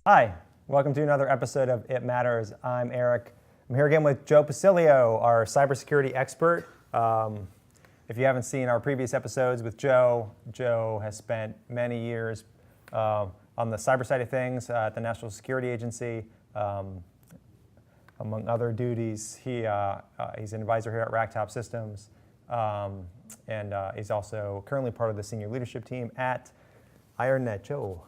Hi, welcome to another episode of It Matters. I'm Eric. I'm here again with Joe Pacileo, our cybersecurity expert. If you haven't seen our previous episodes with Joe, Joe has spent many years on the cyber side of things at the National Security Agency. Among other duties, he's an advisor here at RackTop Systems, and he's also currently part of the senior leadership team at IronNet. Joe,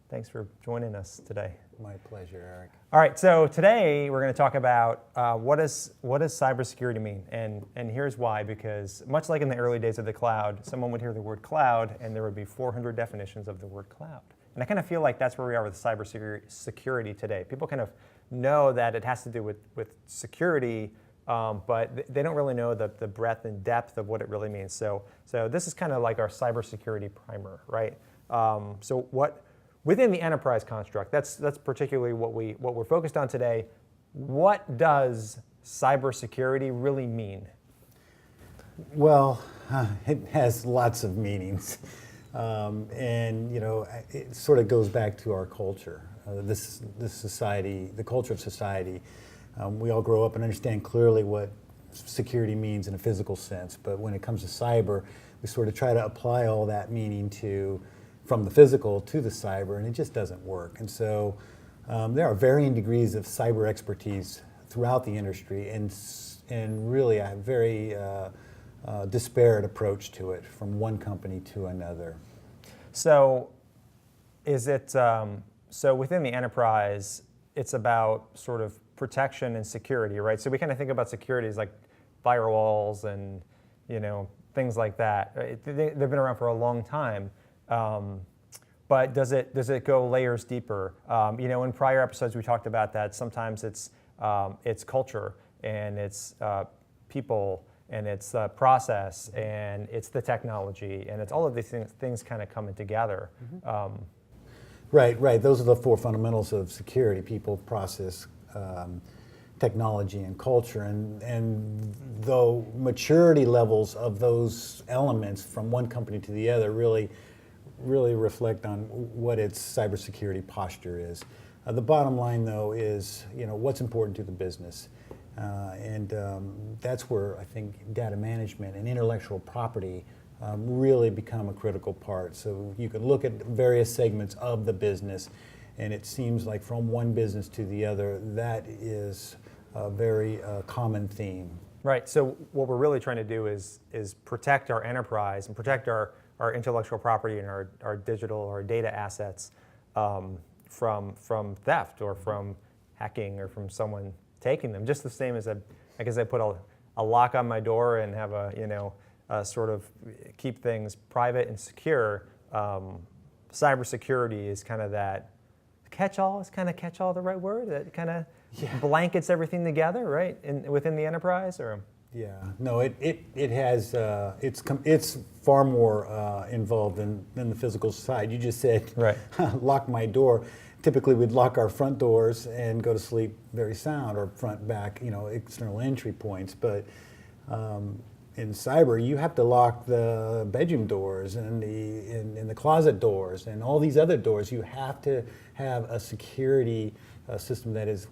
thanks for joining us today. My pleasure, Eric. All right, so today we're going to talk about what does cybersecurity mean, and here's why. Because much like in the early days of the cloud, someone would hear the word cloud, and there would be 400 definitions of the word cloud. And I kind of feel like that's where we are with cybersecurity today. People kind of know that it has to do with security, but they don't really know the breadth and depth of what it really means. So this is kind of like our cybersecurity primer, right? So what within the enterprise construct, that's particularly what we're focused on today. What does cybersecurity really mean? Well, it has lots of meanings, and it sort of goes back to our culture. This society, the culture of society. We all grow up and understand clearly what security means in a physical sense, but when it comes to cyber, we sort of try to apply all that meaning from the physical to the cyber, and it just doesn't work. And so there are varying degrees of cyber expertise throughout the industry, and really a very disparate approach to it from one company to another. So is it, so within the enterprise, it's about sort of protection and security, right? So we kind of think about security as like firewalls and things like that. They've been around for a long time. But does it go layers deeper? In prior episodes we talked about that. Sometimes it's culture, and it's people, and it's process, and it's the technology, and it's all of these things kind of coming together. Mm-hmm. Right. Those are the four fundamentals of security: people, process, technology, and culture. And though maturity levels of those elements from one company to the other really reflect on what its cybersecurity posture is. The bottom line, though, is what's important to the business, and that's where I think data management and intellectual property really become a critical part. So you can look at various segments of the business, and it seems like from one business to the other, that is a very common theme. Right. So what we're really trying to do is protect our enterprise and protect our intellectual property and our digital or data assets from theft or from hacking or from someone taking them. Just the same as I guess I put a lock on my door and have sort of keep things private and secure. Cybersecurity is kind of that catch-all. Is kind of catch-all the right word? That kind of blankets everything together, right? Within the enterprise, or. Yeah, no, it has, it's far more involved than the physical side. You just said, right. Lock my door. Typically we'd lock our front doors and go to sleep very sound, or front, back, external entry points. But in cyber, you have to lock the bedroom doors and the closet doors and all these other doors. You have to have a security system that is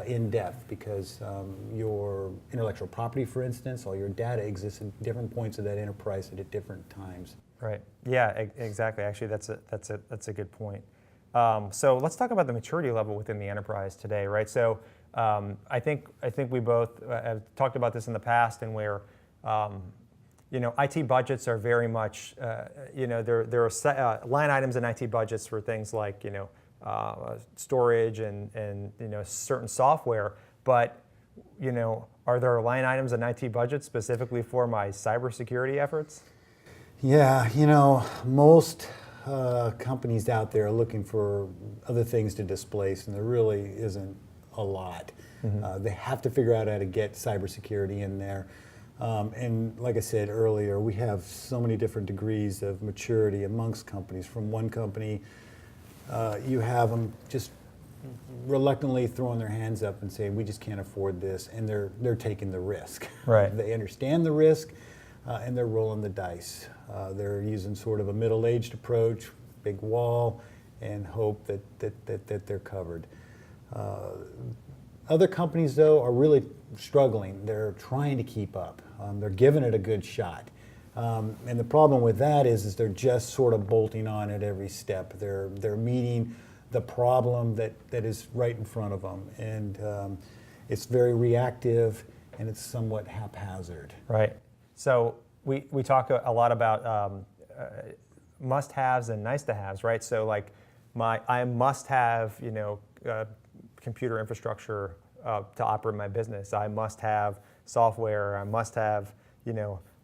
in depth, because your intellectual property, for instance, all your data exists at different points of that enterprise at different times. Right. Yeah. Exactly. Actually, that's a good point. So let's talk about the maturity level within the enterprise today, right? So I think we both have talked about this in the past, and where IT budgets are very much there are line items in IT budgets for things like storage and certain software, but are there line items in IT budgets specifically for my cybersecurity efforts? Yeah, most companies out there are looking for other things to displace, and there really isn't a lot. Mm-hmm. They have to figure out how to get cybersecurity in there. And like I said earlier, we have so many different degrees of maturity amongst companies. From one company, you have them just reluctantly throwing their hands up and saying, we just can't afford this, and they're taking the risk. Right. They understand the risk, and they're rolling the dice. They're using sort of a middle-aged approach, big wall, and hope that they're covered. Other companies, though, are really struggling. They're trying to keep up. They're giving it a good shot. And the problem with that is they're just sort of bolting on at every step. They're meeting the problem that is right in front of them. And it's very reactive, and it's somewhat haphazard. Right. So we talk a lot about must-haves and nice-to-haves, right? So like I must have, computer infrastructure to operate my business. I must have software. I must have,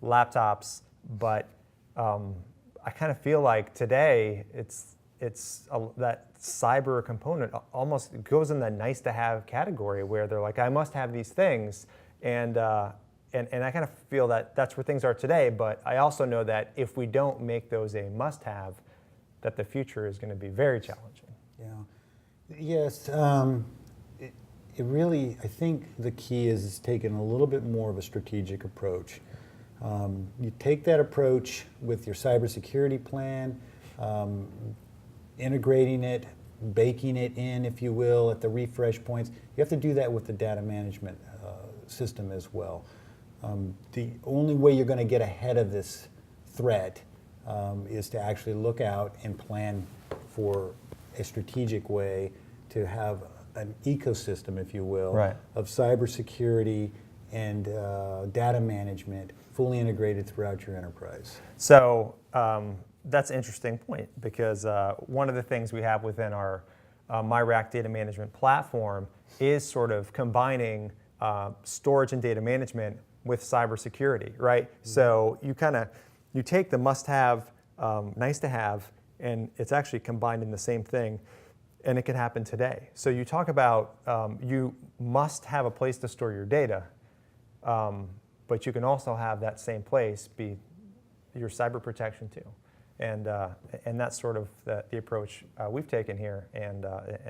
laptops. But I kind of feel like today that cyber component almost goes in the nice-to-have category, where they're like, I must have these things, and I kind of feel that that's where things are today. But I also know that if we don't make those a must-have, that the future is going to be very challenging. Yeah. Yes. It really, I think the key is taking a little bit more of a strategic approach. You take that approach with your cybersecurity plan, integrating it, baking it in, if you will, at the refresh points. You have to do that with the data management system as well. The only way you're going to get ahead of this threat is to actually look out and plan for a strategic way to have an ecosystem, if you will, right, of cybersecurity and data management fully integrated throughout your enterprise. So that's an interesting point, because one of the things we have within our myRack data management platform is sort of combining storage and data management with cybersecurity, right? Mm-hmm. So you take the must-have, nice-to-have, and it's actually combined in the same thing, and it can happen today. So you talk about you must have a place to store your data, but you can also have that same place be your cyber protection too, and that's sort of the approach we've taken here, and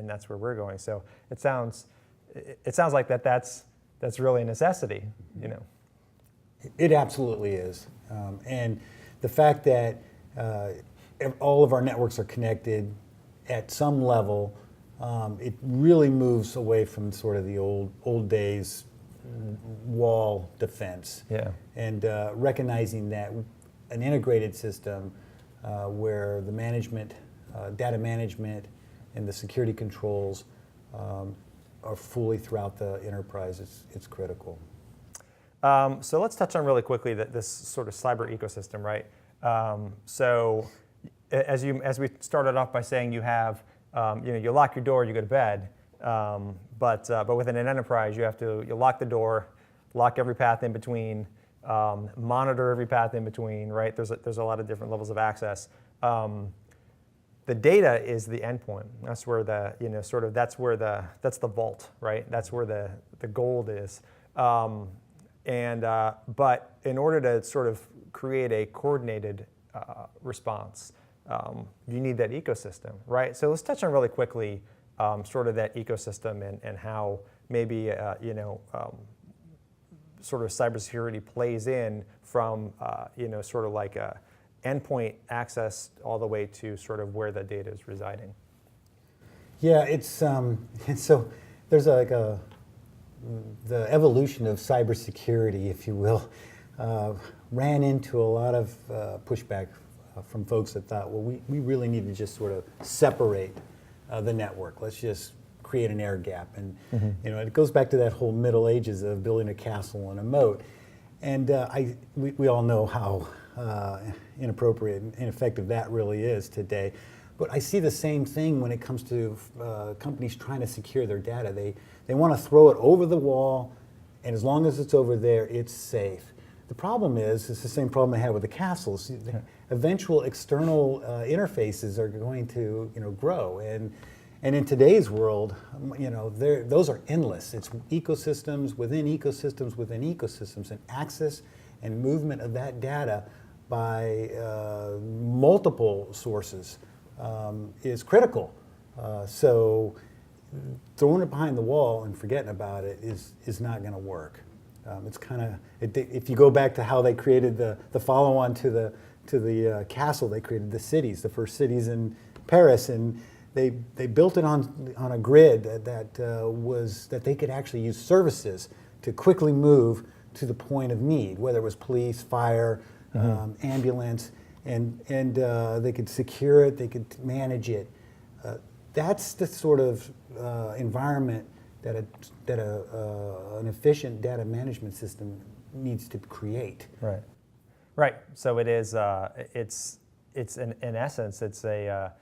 that's where we're going. So it sounds like that's really a necessity, It absolutely is, and the fact that all of our networks are connected at some level, it really moves away from sort of the old days wall defense. Yeah. And recognizing that an integrated system where the management, data management, and the security controls are fully throughout the enterprise, it's critical. So let's touch on really quickly this sort of cyber ecosystem, right? So as we started off by saying, you have, you lock your door, you go to bed, but within an enterprise, you lock the door, lock every path in between, monitor every path in between, right? There's a lot of different levels of access. The data is the endpoint. That's where that's the vault, right? That's where the gold is. But in order to sort of create a coordinated response, you need that ecosystem, right? So let's touch on really quickly sort of that ecosystem and how maybe sort of cybersecurity plays in from sort of like a endpoint access all the way to sort of where the data is residing. Yeah, it's so there's the evolution of cybersecurity, if you will, ran into a lot of pushback from folks that thought, well, we really need to just sort of separate the network. Let's just create an air gap. And it goes back to that whole Middle Ages of building a castle and a moat. And we all know how inappropriate and ineffective that really is today. But I see the same thing when it comes to companies trying to secure their data. They want to throw it over the wall, and as long as it's over there, it's safe. The problem is, it's the same problem I had with the castles. The eventual external interfaces are going to grow, and in today's world, those are endless. It's ecosystems within ecosystems within ecosystems, and access and movement of that data by multiple sources is critical. So throwing it behind the wall and forgetting about it is not going to work. It's kind of, if you go back to how they created the follow-on to the castle, they created the cities. The first cities in Paris, and they built it on a grid that they could actually use services to quickly move to the point of need, whether it was police, fire, ambulance, and they could secure it, they could manage it. That's the sort of environment that an efficient data management system needs to create. Right. Right. So it is. It's in essence. It's a.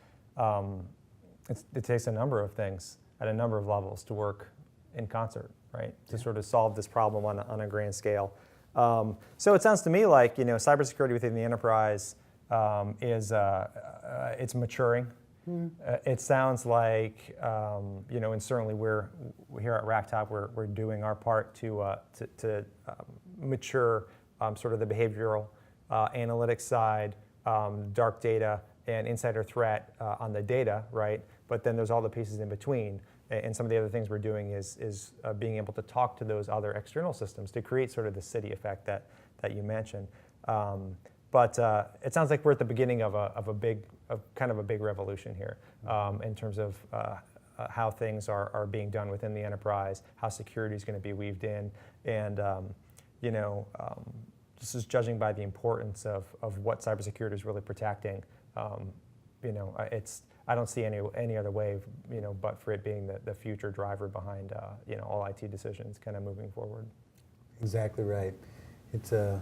It takes a number of things at a number of levels to work in concert, right? To sort of solve this problem on a grand scale. So it sounds to me like cybersecurity within the enterprise is it's maturing. It sounds like and certainly we're here at RackTop. We're doing our part to mature sort of the behavioral analytics side, dark data, and insider threat on the data, right? But then there's all the pieces in between. And some of the other things we're doing is being able to talk to those other external systems to create sort of the city effect that you mentioned. But it sounds like we're at the beginning of kind of a big revolution here in terms of how things are being done within the enterprise, how security is going to be weaved in, and just as judging by the importance of what cybersecurity is really protecting, I don't see any other way, but for it being the future driver behind all IT decisions kind of moving forward. Exactly right. It's the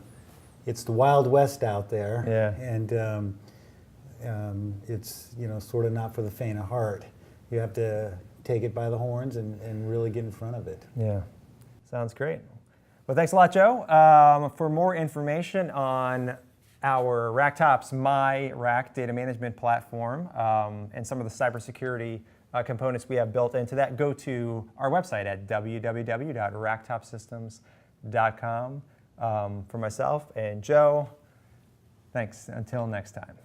Wild West out there, and it's sort of not for the faint of heart. You have to take it by the horns and really get in front of it. Yeah, sounds great. Well, thanks a lot, Joe. For more information on our RackTop's myRack data management platform and some of the cybersecurity components we have built into that, go to our website at www.racktopsystems.com. For myself and Joe, thanks. Until next time.